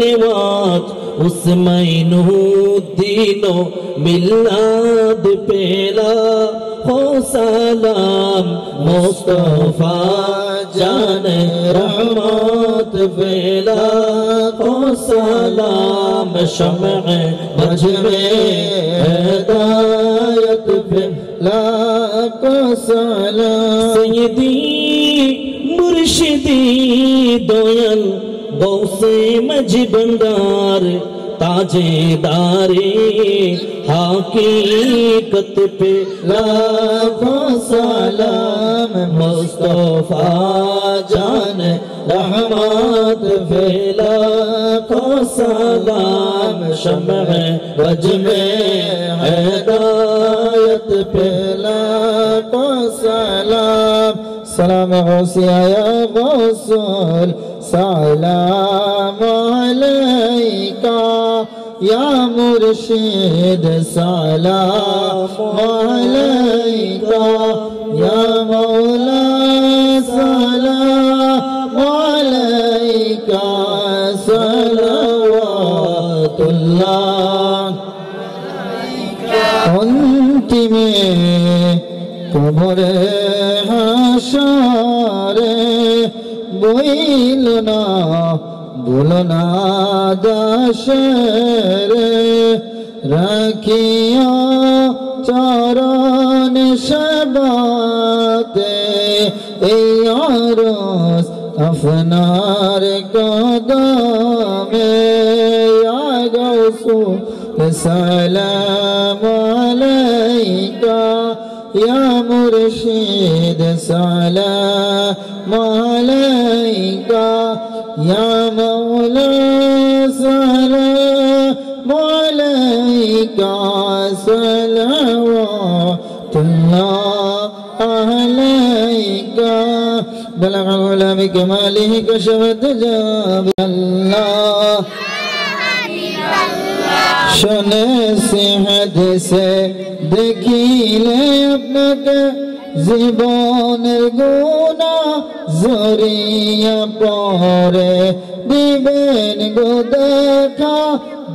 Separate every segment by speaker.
Speaker 1: नेवाज उस मईनुद्दीनो मिलाद पेला हो सलाम मुस्तफा जाने रहमत पेला हो सलाम शम्अ मजमे हिदायत पेला को सलाम सय्यदी मुर्शिदी दोयल गौसे मजबंदार ताजेदारे हकीकत पे लाखों सलाम मुस्तफा जान रहमत पे लाखों सलाम शम्अ वजमे हिदायत पे लाखों सलाम सलाम गौसिया या गौसूल सलाम अलैका या मुर्शिद सलाम अलैका या मौला सलाम अलैका सलवातुल्लाह अंतिमे कबरे हाशरे बोलना बोलना दाशरे रखिया चरण शबाते यारोस अफनार कदमे या गौसू सलाम अलैका या मुर्शिद सलाम अलैका या मौला सलाम अलैका सलवातुल्लाह अलैका बलग उला बिकमालिहि कशफत जाब अल्लाह शने से हदसे देखिले আপনাকে জীবনের গুনাহ জড়িয়ে পড়ে দিবেন গো দেখা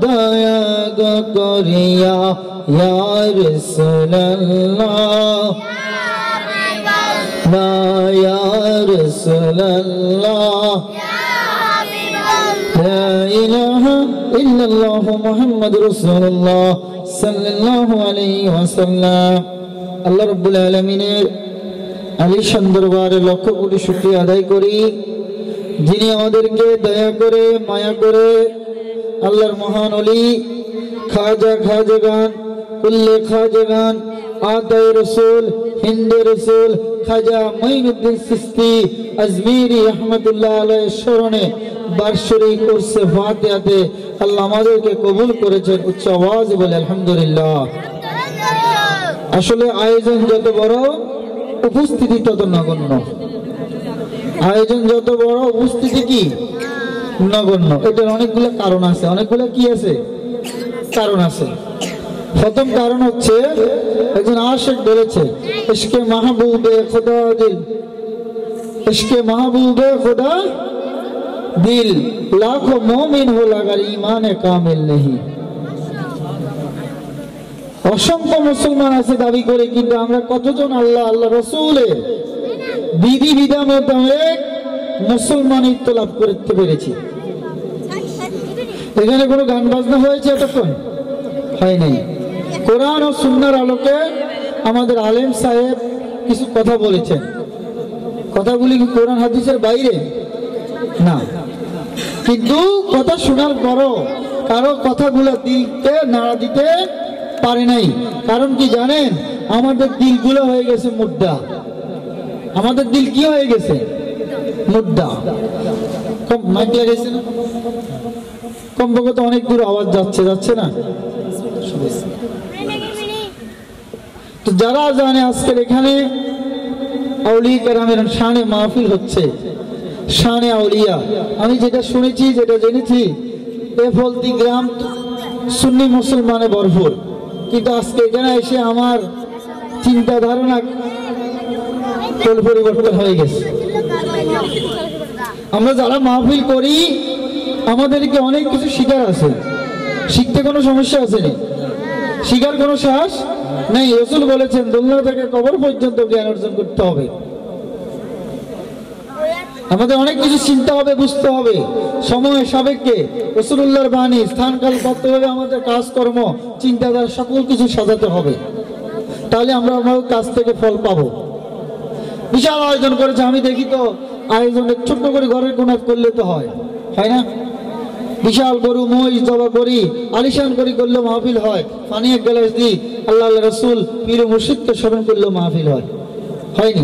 Speaker 1: দয়া গো করিয়া ইয়া রাসূলুল্লাহ ইয়া রাসূলুল্লাহ লা ইলাহা ইল্লাল্লাহু মুহাম্মাদুর রাসূলুল্লাহ সাল্লাল্লাহু আলাইহি ওয়াসাল্লাম আল্লাহ রাব্বুল আলামিনের আলিশান দরবারে লক্ষ কোটি শুকরিয়া আদায় করি যিনি আমাদেরকে দয়া করে মায়া করে আল্লাহর মহান ওলি খাজা খাজাগান কুল্লে খাজাগান আতায়ে রাসূল হিন্দে রাসূল খাজা মাইনুদ্দিন চিশতি আজমিরি রহমাতুল্লাহ আলাইহির স্মরণে বার্ষিক কোর্সে ফাতিহাতে আল্লাহ আমাদেরকে কবুল করেছেন উচ্চ আওয়াজে বলে আলহামদুলিল্লাহ। আসলে আয়োজন যত বড় উপস্থিতি তত নগণ্য, আয়োজন যত বড় উপস্থিতি কি নগণ্য। এটার অনেকগুলো কারণ আছে, অনেকগুলো কি আছে কারণ আছে। প্রথম কারণ হচ্ছে একজন আশিক বলেছে ইশকে মাহবুবে খুদা দিল, ইশকে মাহবুবে খুদা দিল লাখো মুমিন হো লাগার ঈমানে কামিল নেহি। অসংখ্য মুসলমান আছে দাবি করে, কিন্তু আমরা কতজন আল্লাহ আল্লাহ রাসূলের বিধি বিধান মোতাবেক মুসলমানিত্ব লাভ করতে পেরেছি? এখানে কোনো গান বাজনা হয়েছে এতক্ষণ? হয় নাই। কোরআন ও সুন্নাহর আলোকে আমাদের আলেম সাহেব কিছু কথা বলেছেন, কথাগুলি কি কোরআন হাদিসের বাইরে? না, কিন্তু কথা শোনার পরও কারো কথাগুলো দিলকে নাড়া দিতে পারে নাই। কারণ কি জানেন? আমাদের দিলগুলো হয়ে গেছে মুদ্রা। আমাদের দিল কি হয়ে গেছে? মুদ্রা। কম মাইক লাগাইছে না? কমপক্ষে তো অনেক দূর আওয়াজ যাচ্ছে না? তো যারা জানে আজকের এখানে আউলিয়া কেরামের শানে মাহফিল হচ্ছে, শানে আউলিয়া, আমি যেটা শুনেছি যেটা জেনেছি এ ফলতি গ্রাম সুন্নি মুসলমানে ভরপুর, কিন্তু আজকে এখানে এসে আমার চিন্তা ধারণা পরিবর্তন হয়ে গেছে। আমরা যারা মাহফিল করি আমাদেরকে অনেক কিছু শিখার আছে, শিখতে কোনো সমস্যা আছে না, শিখার কোনো সাহস নেই। রাসূল বলেছেন দুনিয়া থেকে কবর পর্যন্ত জ্ঞান অর্জন করতে হবে। আমাদের অনেক কিছু চিন্তা হবে, বুঝতে হবে, সময় সাপেক্ষে রাসূলুল্লাহর বাণী স্থানকাল পাত্রভাবে আমাদের কাজকর্ম চিন্তাধারা সকল কিছু সাজাতে হবে, তাহলে আমরা আমাদের কাজ থেকে ফল পাবো। বিশাল আয়োজন করেছে, আমি দেখি তো আয়োজনের ছোট্ট করে ঘরের কোণাত করলে তো হয় না, বিশাল গরু মহিষ জবা করি আলিশান করি করলে মাহফিল হয়, পানি এক গ্লাস দিই আল্লাহ রাসূল পীর মুর্শিদকে স্মরণ করলে মাহফিল হয়নি।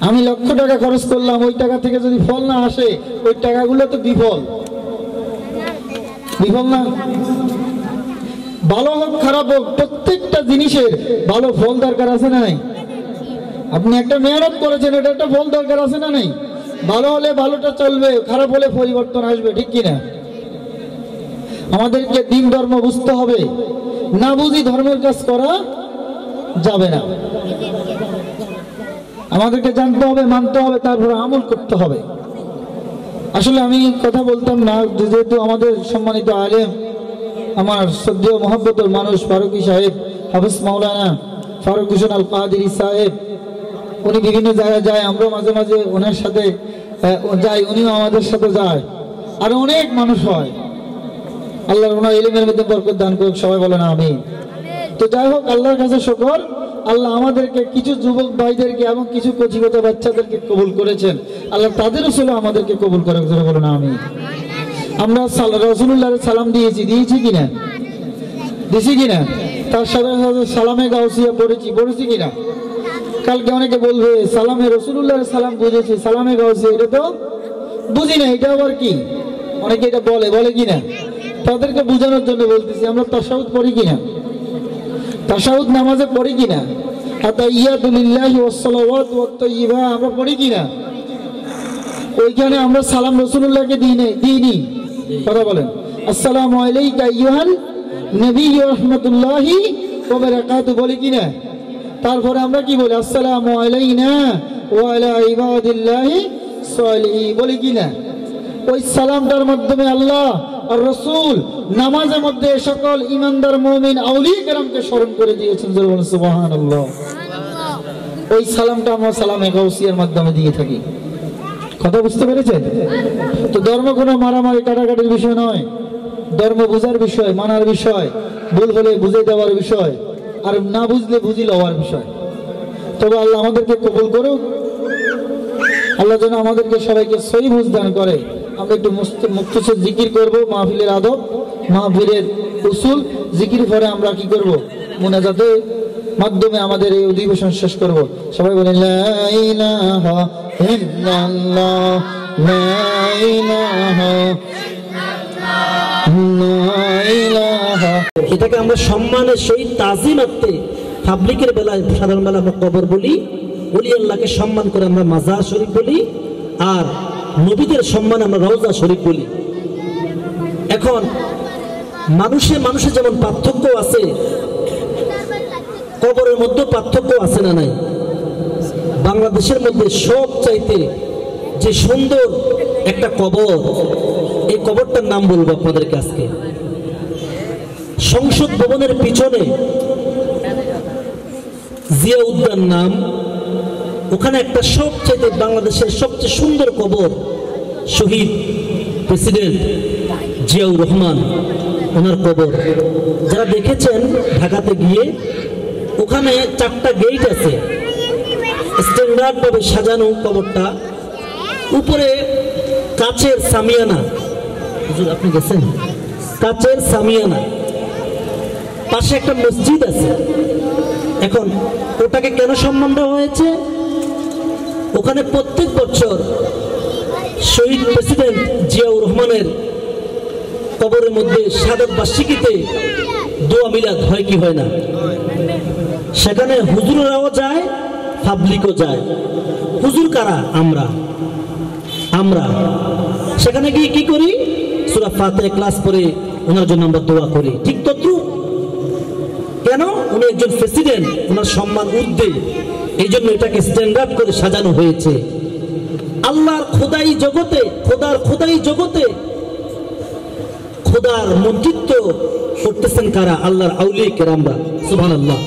Speaker 1: আমি লক্ষ টাকা খরচ করলাম, ওই টাকা থেকে যদি ফল না আসে ওই টাকাগুলো তো বিফল না। ভালো হোক খারাপ হোক প্রত্যেকটা জিনিসের ভালো ফল দরকার আছে না নাই? আপনি একটা মেহনত করেছেন, এটা একটা ফল দরকার আছে না নাই? ভালো হলে ভালোটা চলবে, খারাপ হলে পরিবর্তন আসবে, ঠিক কিনা? আমাদেরকে দিন ধর্ম বুঝতে হবে, না বুঝি ধর্মের কাজ করা যাবে না। আমাদেরকে জানতে হবে, মানতে হবে, তারপরে আমল করতে হবে। আসলে আমি কথা বলতাম না, যেহেতু আমাদের সম্মানিত আলেম আমার শ্রদ্ধেয় মহব্বতের মানুষ ফারুকী সাহেব, হাফেজ মাওলানা ফারুক হোসেন আল কাদেরী সাহেব, উনি বিভিন্ন জায়গায় যায়, আমরা মাঝে মাঝে ওনার সাথে যাই, উনিও আমাদের সাথে যায়, আর অনেক মানুষ হয়। আল্লাহ ওনার ইলমের মধ্যে বরকত দান করুক, সবাই বলেন আমিন। তো যাই হোক, আল্লাহর কাছে শুকর, আল্লাহ আমাদেরকে কিছু যুবক ভাইদেরকে এবং কিছু কচিগত বাচ্চাদেরকে কবুল করেছেন, আল্লাহ তাদেরও ছিল আমাদেরকে কবুল করে, বলেন আমিন। আমরা রাসূলুল্লাহর সালাম দিয়েছি কিনা? দিছি কিনা? তার সাথে সাথে সালামে গাউসিয়া পড়েছি কিনা? কালকে অনেকে বলবে সালামে রাসূলুল্লাহর সালাম বুঝেছি, সালামে গাউসিয়া এটা তো বুঝি না, এটা আবার কি? অনেকে এটা বলে কিনা? তাদেরকে বোঝানোর জন্য বলতেছি, আমরা তাশাহুদ পড়ি কিনা? তাশাহুদ নামাজে পড়ি কিনা? আতাইয়াতু লিল্লাহি ওয়াস সালাওয়াতু ওয়াত তাইয়্যিবা আমরা পড়ি কিনা? ওইখানে আমরা সালাম রাসূলুল্লাহকে দিইনি, কথা বলেন। আসসালামু আলাইকা আইয়ুহান নবী ওয়া রাহমাতুল্লাহি ওয়া বারাকাতুহু বলি কিনা? তারপরে আমরা কি বলি? আসসালামু আলাইনা ওয়া আলা ইবাদিল্লাহি সালিহিন বলি কিনা? ওই সালামটার মাধ্যমে আল্লাহ আর রাসূল নামাজের মধ্যে সকল ঈমানদার মুমিন আউলিয়া কেরামকে স্মরণ করে দিয়েছেন, সুবহানাল্লাহ। ওই সালামটা আমরা সালামে গাউসিয়ার মাধ্যমে দিয়ে থাকি। কথা বুঝতে পেরেছেন? তো ধর্ম কোনো মারামারি কাটাকাটির বিষয় নয়, ধর্ম বোঝার বিষয়, মানার বিষয়, ভুল হলে বুঝে দেওয়ার বিষয়, আর না বুঝলে বুঝি লওয়ার বিষয়। তবে আল্লাহ আমাদেরকে কবুল করুক, আল্লাহ যেন আমাদেরকে সবাইকে সহি বুঝ দান করে। আমরা একটু মুক্তসর জিকির করবো, মাহফিলের আদব, মাহফিলের উসুল, জিকির পরে আমরা কি করব? মুনাজাতের মাধ্যমে আমাদের এই অধিবেশন শেষ করব। সবাই বলেন লা ইলাহা ইল্লাল্লাহ, লা ইলাহা ইল্লাল্লাহ।
Speaker 2: এটাকে আমরা সম্মানের সহিত তাজিমাতে তাবলীগের বেলায় সাধারণ বেলা আমরা কবর বলি, ওলি আল্লাহকে সম্মান করে আমরা মাজার শরীফ বলি, আর নবীদের সম্মান আমরা রওজা শরীফ বলি। এখন মানুষের যেমন পার্থক্য আছে, কবরের মধ্যে পার্থক্য আছে না নাই? বাংলাদেশের মধ্যে সব চাইতে যে সুন্দর একটা কবর, এই কবরটার নাম বলবো আপনাদেরকে আজকে। সংসদ ভবনের পিছনে জিয়া উদ্যান নাম, ওখানে একটা সবচেয়ে বাংলাদেশের সবচেয়ে সুন্দর কবর, শহীদ প্রেসিডেন্ট জিয়াউর রহমান ওনার কবর। যারা দেখেছেন ঢাকাতে গিয়ে, ওখানে 4টা গেট আছে, স্ট্যান্ডার্ড ভাবে সাজানো কবরটা। উপরে কাচের সামিয়ানা, আপনি গেছেন? কাচের সামিয়ানা, পাশে একটা মসজিদ আছে। এখন ওটাকে কেন সম্মান দেওয়া হয়েছে? ওখানে প্রত্যেক বছর শহীদ প্রেসিডেন্ট জিয়াউর রহমানের কবরের মধ্যে শাহাদাত বার্ষিকীতে দোয়া মিলাদ হয় কি হয় না? সেখানে হুজুররাও যায়, পাবলিকও যায়। হুজুর কারা? আমরা সেখানে গিয়ে কি করি? সূরা ফাতিহা ক্লাস করে ওনার জন্য আমরা দোয়া করি। ঠিক তদ্রু কেন? উনি একজন প্রেসিডেন্ট, ওনার সম্মান ঊর্ধ্বে, এই জন্য এটাকে স্ট্যান্ডার্ড করে সাজানো হয়েছে। আল্লাহর খোদাই জগতে, খোদার জগতে খোদার মন্ত্রিত্ব করতেছেন কারা? আল্লাহর আউলিয়া কেরামরা। সুবহানাল্লাহ।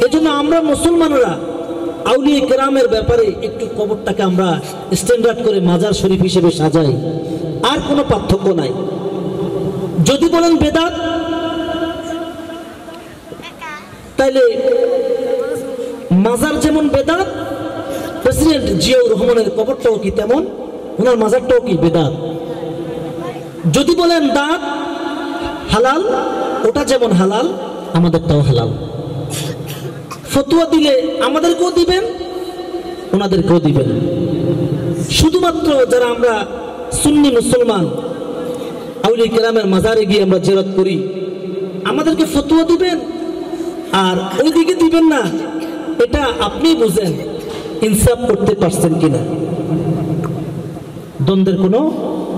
Speaker 2: এজন্য আমরা মুসলমানরা আউলিয়া কেরামের ব্যাপারে একটু কবরটাকে আমরা স্ট্যান্ডার্ড করে মাজার শরীফ হিসেবে সাজাই, আর কোনো পার্থক্য নাই। যদি বলেন বেদাত, তাইলে মাজার যেমন বেদাত, প্রেসিডেন্ট জিয়াউর রহমানের কবরটাও কি তেমন, ওনার মাজারটাও কি বেদাত। যদি বলেন দাঁত হালাল, ওটা যেমন হালাল আমাদেরটাও হালাল। ফতোয়া দিলে আমাদেরকেও দিবেন, ওনাদেরকেও দিবেন। শুধুমাত্র যারা আমরা সুন্নি মুসলমান আউলিয়া কেরামের মাজারে গিয়ে আমরা জিয়ারত করি, আমাদেরকে ফতোয়া দিবেন আর ওইদিকে দিবেন না, এটা আপনি বুঝেন ইনসাফ করতে পারছেন কিনা। দ্বন্দ্বের কোনো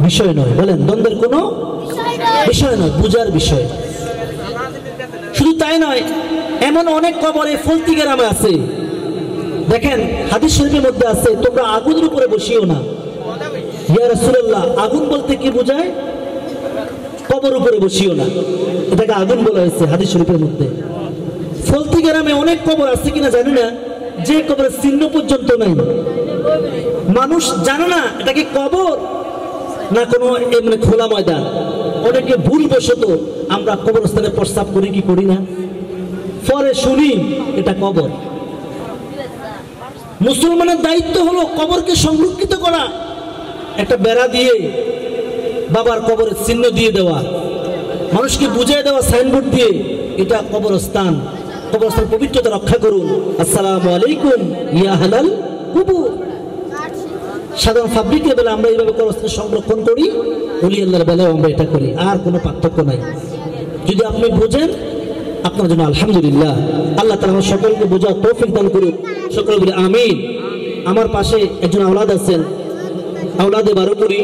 Speaker 2: বিষয় নয়, বলেন দ্বন্দ্বের কোনো বিষয় নয়, বুঝার বিষয়। শুধু তাই নয়, এমন অনেক কবরে ফলতি গ্রামে আছে, দেখেন হাদিস শরীফের মধ্যে আছে, তোমরা আগুনের উপরে বসিও না। ইয়া রাসূলুল্লাহ, আগুন বলতে কি বোঝায়? কবর উপরে বসিও না, এটাকে আগুন বলা হয়েছে হাদিস শরীফের মধ্যে। ফলতি গ্রামে অনেক কবর আছে কিনা জানি না, যে কবরের চিহ্ন পর্যন্ত নাই, মানুষ জানে না এটা কি কবর না কোনো এমনি খোলা ময়দান। অনেকে ভুলবশত আমরা কবরস্থানে প্রস্রাব করি কি করি না, পরে শুনি এটা কবর। মুসলমানের দায়িত্ব হলো কবরকে সংরক্ষিত করা, একটা বেড়া দিয়ে বাবার কবরের চিহ্ন দিয়ে দেওয়া, মানুষকে বুঝিয়ে দেওয়া সাইনবোর্ড দিয়ে এটা কবরস্থান, কবরস্থান পবিত্রতা রক্ষা করুন, আসসালামু আলাইকুম ইয়া আহলাল কুবুর। সাধারণ পাবলিকের বেলা আমরা এইভাবে কবরস্থান সংরক্ষণ করি, ওলি আল্লাহর বেলাও আমরা এটা করি, আর কোনো পার্থক্য নাই। যদি আপনি বুঝেন আপনার জন্য আলহামদুলিল্লাহ। আল্লাহ তাআলা সকলকে বোঝার তৌফিক দান করুন, সকলে বলি আমিন। আমার পাশে একজন আওলাদ আছেন, আওলাদে বারোপুরি,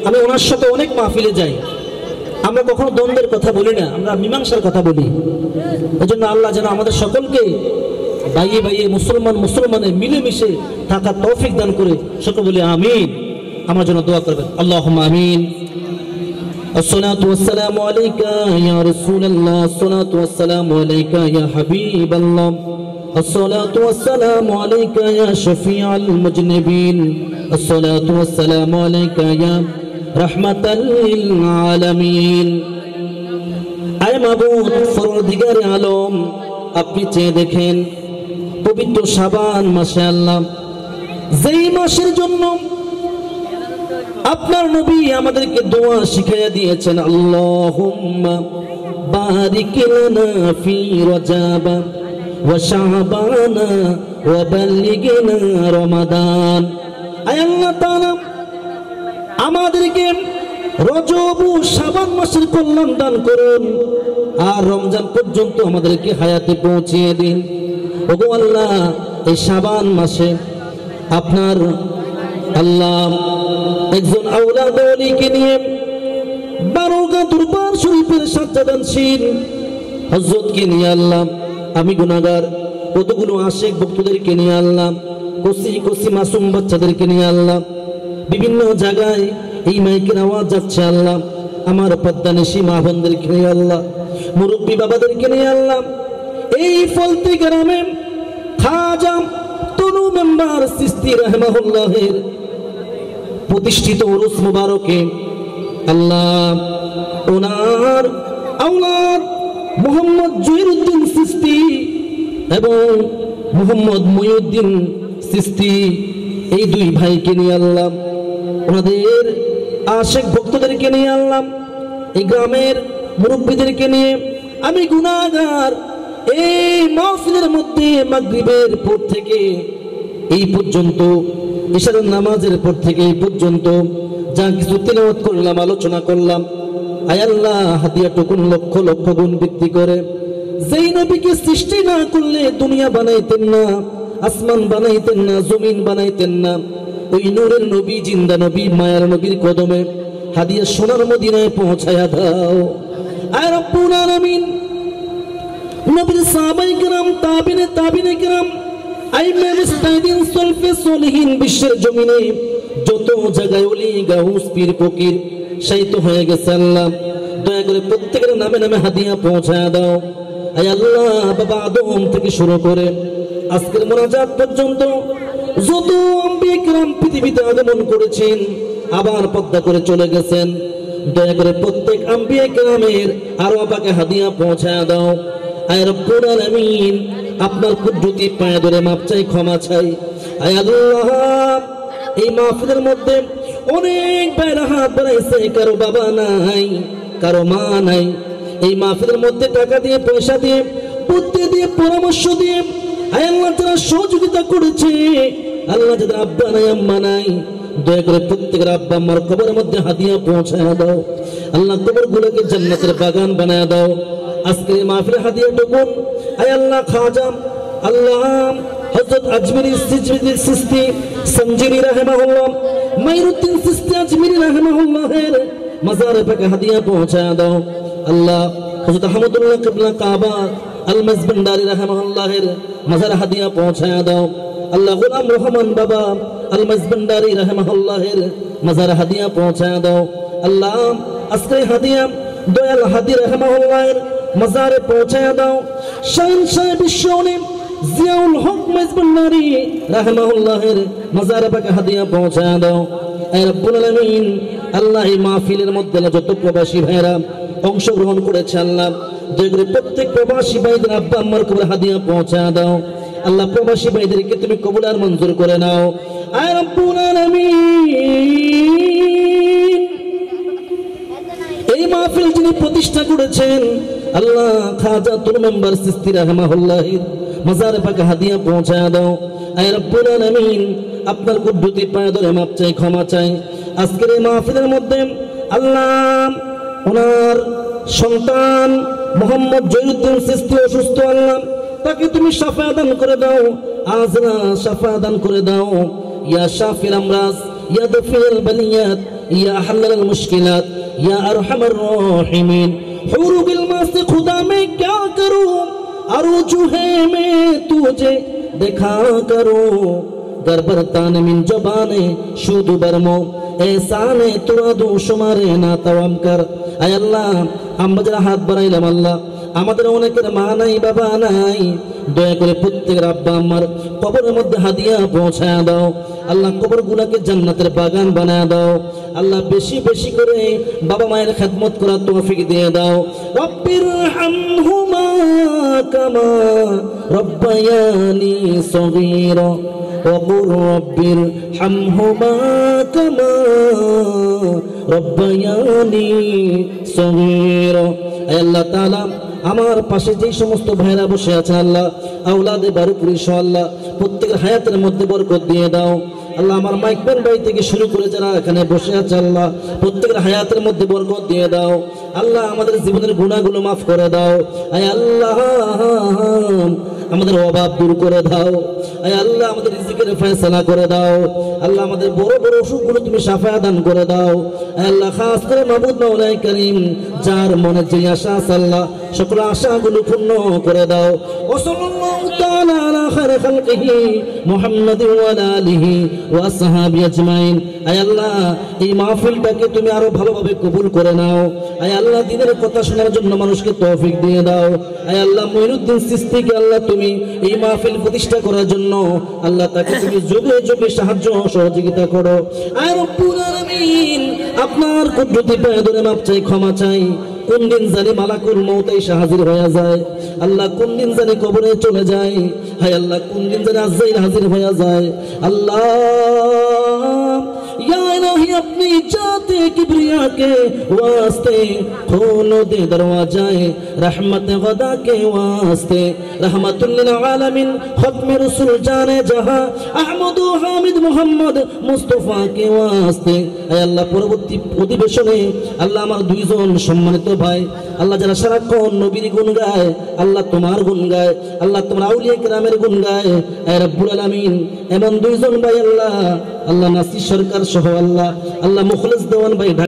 Speaker 2: আমি ওনার সাথে অনেক মাহফিলে যাই, আমরা কখনো দ্বন্দ্বের কথা বলি না, আমরা মীমাংসার কথা বলি। এজন্য আল্লাহ যেন আমাদের সকলকে ভাইয়ে ভাইয়ে মুসলমানের মিলেমিশে থাকার তৌফিক দান করে, সকলে বলি আমিন। আমার জন্য দোয়া করবেন, আল্লাহুম্মা আমিন। আসসালাতু ওয়াসসালামু আলাইকা ইয়া রাসূলুল্লাহ, আসসালাতু ওয়াসসালামু আলাইকা ইয়া হাবিবাল্লাহ, আসসালাতু ওয়াসসালামু আলাইকা ইয়া শাফিউল মুজনিবিন, আসসালাতু ওয়াসসালামু আলাইকা ইয়া রাহমাতাল লিল আলামিন। আয় মাবুদ পরওয়ারদিগারে আলম, আপনি চেয়ে দেখেন পবিত্র শাবান মাসে আল্লাহ, যেই মাসের জন্য আপনার নবী আমাদেরকে দোয়া শিখাইয়া দিয়েছেন, আল্লাহুম্মা বারিক লানা ফি রজব ওয়া শাবান ওয়া বাল্লিগনা রমাদান। আয় আল্লাহ তাআলা আমাদেরকে রজব ও শাবান মাসের কল্যাণ দান করুন, আর রমজান পর্যন্ত আমাদেরকে হায়াতে পৌঁছিয়ে দিন। ওগো আল্লাহ, এই শাবান মাসে আপনার আল্লাহ একজন আওলাদ ওলিকে নিয়ে বারোগা দরবার শরীফের সাজ্জাদানশীল হযরতকে নিয়ে আল্লাহ, আমি গুনাহগার কতগুলো আশিক ভক্তদেরকে নিয়ে আল্লাহ, কচি মাসুম বাচ্চাদেরকে নিয়ে আল্লাহ, বিভিন্ন জায়গায় এই মাইকের আওয়াজ যাচ্ছে আল্লাহ, আমার পদ্মানিশী মা বোনদেরকে নিয়ে আল্লাহ, মুরব্বী বাবাদেরকে নিয়ে আল্লাহ, এই ফলতি গ্রামে খাজা তনু মেম্বার চিশতি রাহমাহুল্লাহের প্রতিষ্ঠিত উরুস মুবারকে আল্লাহ, ওনার আওলাদ মোহাম্মদ জহিরুদ্দিন চিশতি এবং মোহাম্মদ মঈউদ্দিন চিশতি, এই দুই ভাইকে নিয়ে আল্লাহ, ওনাদের আশিক ভক্তদেরকে নিয়ে আল্লাহ, এই গ্রামের মুরব্বীদেরকে নিয়ে আমি গুনাহগার এই মাহফিলের মধ্যে মাগরিবের পর থেকে এই পর্যন্ত, ইশার নামাজের পর থেকে এই পর্যন্ত যা কিছু তিলাওয়াত করলাম, আলোচনা করলাম, আয় আল্লাহ হাদিয়াটুকুন লক্ষ লক্ষ গুণ বৃদ্ধি করে, যেই নবীকে সৃষ্টি না করলে দুনিয়া বানাইতেন না, আসমান বানাইতেন না, জমিন বানাইতেন না, ওই নূরের নবী, জিন্দা নবী, মায়ার নবীর কদমে হাদিয়া সোনার মদিনায় পৌঁছায়া দাও। আয় রব্বুল আলামিন, নবীর সাহাবায়ে কেরাম, তাবিনে কেরাম, আইমে মুস্তাহিদিন সলফে সলিহিন বিশ্বের জমিনে যত জায়গায় ওলি গাউস পীর ফকির শায়িত হয়ে গেছে আল্লাহ দয়া করে প্রত্যেকের নামে নামে হাদিয়া পৌঁছায় দাও। আয় আল্লাহ, বাবা আদম থেকে শুরু করে আজকের মোনাজাত পর্যন্ত যত আম্বিয়া কিরাম পৃথিবীতে আগমন করেছেন আবার পদ্মা করে চলে গেছেন, দয়া করে প্রত্যেক আম্বিয়া কিরামের আরো পাকে হাদিয়া পৌঁছায় দাও। আয় রব্বুল আলামিন, আপনার কুদরতি পায়ে ধরে মাপ চাই, ক্ষমা চাই। আয় আল্লাহ, এই মাহফিলের মধ্যে অনেক ভাইরা হাত বাড়াইছে, কারো বাবা নাই, কারো মা নাই। এই মাহফিলের মধ্যে টাকা দিয়ে, পয়সা দিয়ে, বুদ্ধি দিয়ে, পরামর্শ দিয়ে আয় আল্লাহ যারা সহযোগিতা করেছে, আল্লাহ যাদের আব্বা নাই আম্মা নাই, দয়া করে প্রত্যেকের আব্বা আম্মার কবরের মধ্যে হাদিয়া পৌঁছায় দাও। আল্লাহ কবরগুলোকে জান্নাতের বাগান বানায় দাও। আজকের এই মাহফিলে হাদিয়া টুকুন আয় আল্লাহ খাজা আল্লাহ হযরত আজমিরি সিস্তি সঞ্জিরি রাহিমাহুল্লাহ, মাইনুদ্দিন সিস্তি আজমিরি রাহিমাহুল্লাহের মাজারে পাকে হাদিয়া পৌঁছায় দাও। আল্লাহ হযরত আহমদুল্লাহ কিবলা কাবা আল মাজবান্ডারি রাহিমাহুল্লাহের মাজারে হাদিয়া পৌঁছায় দাও। আল্লাহ গোলাম রহমান বাবা আল মাজবান্ডারি রাহিমাহুল্লাহের মাজারে হাদিয়া পৌঁছায় দাও। আল্লাহ আজকে হাদিয়া দয়াল হাদি রাহিমাহুল্লাহের মাজারে পৌঁছায় দাও। শাহনশাহ বিশ্বনে জিয়াউল হক মাজবান্ডারি রাহিমাহুল্লাহের মাজারে পাকে হাদিয়া পৌঁছায় দাও। হে রব্বুল আলামিন, আল্লাহ এই মাহফিলের মধ্যে যত প্রবাসী ভাইরা অংশগ্রহণ করেছে আল্লাহ দয়া করে প্রত্যেক প্রবাসী ভাইদের আব্বা আম্মার কবরে হাদিয়া পৌঁছায় দাও। আল্লাহ প্রবাসী ভাইদেরকে তুমি কবুল আর মঞ্জুর করে নাও। আয় রব্বুল আলামিন, এই মাহফিল যিনি প্রতিষ্ঠা করেছেন আল্লাহ খাজা তুর মেম্বার সিস্তি রাহিমাহুল্লাহের মাজারে পাকে হাদিয়া পৌঁছায় দাও। আয় রব্বুল আলামিন, আপনার কুদরতি পায়ে ধরে মাপ চাই, ক্ষমা চাই। আজকের এই মাহফিলের মধ্যে আল্লাহ ওনার সন্তান মোহাম্মদ জয়ুদ্দিন সিস্তি অসুস্থ, আল্লাহ তাকে তুমি শাফা দান করে দাও, আজরা শাফা দান করে দাও। ইয়া শাফির আমরাজ, ইয়া দাফিল বালিয়াত, ইয়া হাল্লাল মুশকিলাত, ইয়া আরহামার রাহিমিন। হুরু বিল মাসে খুদা মে क्या करूं, আরজু হে মে তুঝে দেখা করো, গরবরতান মিন জবানে শুধু বর্মো এহসানে তোরা দু শুমারে না তাওয়াম কর। আয় আল্লাহ, আমরা যারা হাত বাড়াইলাম আল্লাহ, আমাদের অনেকের মা নাই, বাবা নাই, দয়া করে প্রত্যেকের আব্বা আম্মার কবরের মধ্যে হাদিয়া পৌঁছায় দাও। আল্লাহ কবরগুলোকে জান্নাতের বাগান বানায় দাও। আল্লাহ বেশি বেশি করে বাবা মায়ের খেদমত করার তৌফিক দিয়ে দাও। রব্বির হামহুমা কামা রব্বায়ানি সগীরা وقل رب ارحمهما كما ربياني صغيرا। اے اللہ تعالی আমার পাশে যে সমস্ত ভাইরা বসে আছে আল্লাহ, আওলাদে বারুকুর ইনশাআল্লাহ প্রত্যেকের হায়াতের মধ্যে বরকত দিয়ে দাও। আল্লাহ আমার মাইকবেন ভাই থেকে শুরু করে যারা এখানে বসে আছে আল্লাহ প্রত্যেকের হায়াতের মধ্যে বরকত দিয়ে দাও। আল্লাহ আমাদের জীবনের গুনাহগুলো মাফ করে দাও। আয় আল্লাহ আমাদের অভাব দূর করে দাও। আয় আল্লাহ আমাদের রিজিকের ফয়সালা করে দাও। আল্লাহ আমাদের বড় বড় অসুখগুলো তুমি শাফা দান করে দাও। আয় আল্লাহ খাস করে মাবুদ মাওলাই করিম যার মনে যে আশা আছে আল্লাহ সকল আশাগুলো পূর্ণ করে দাও। ওয়া সাল্লাল্লাহু তাআলা আলা খায়রি খালকিহি মুহাম্মাদিন ওয়া আলা আলিহি ওয়া আসহাবি আজমাইন। আয় আল্লাহ এই মাহফিলটাকে তুমি আরো ভালোভাবে কবুল করে নাও। আয় আল্লাহ দ্বীনের কথা শোনার জন্য মানুষকে তৌফিক দিয়ে দাও। আয় আল্লাহ মঈনুদ্দিন সিস্তিকে আল্লাহ তুমি এই মাহফিল প্রতিষ্ঠা করার জন্য আল্লাহ তাকে তুমি যুগে যুগে সাহায্য সহযোগিতা করো। আয় রব্বুল আলামিন, আপনার কুদরতি পায়ে ধরে মাপ চাই, ক্ষমা চাই। কোন দিন জানি মালাকুল মউত এসে হাজির হয়ে যায় আল্লাহ, কোন দিন জানি কবরে চলে যায়। হায় আল্লাহ কোন দিন জানি আজরাইল হাজির হয়ে যায় আল্লাহ। या इलाही अपनी जाते किबरिया के वास्ते खोलो दे दरवाजाए रहमत गदा के वास्ते। रहमतुल लिल आलमीन खत्म रसूल जाने जहां अहमद हामिद मोहम्मद मुस्तफा के वास्ते। আয় আল্লাহ পরবর্তী অধিবেশনে আল্লাহ আমার দুইজন সম্মানিত ভাই আল্লাহ যারা সারাক্ষণ নবীর গুণ গায়, আল্লাহ তোমার গুণ গায়, আল্লাহ তোমার আউলিয়া কিরামের গুণ গায়। আয় রব্বুল আলামিন, এমন দুইজন ভাই আল্লাহ, আল্লাহ নাসির সরকার সহ আল্লাহ, আল্লাহ মুখলেস দেওয়ান ভাই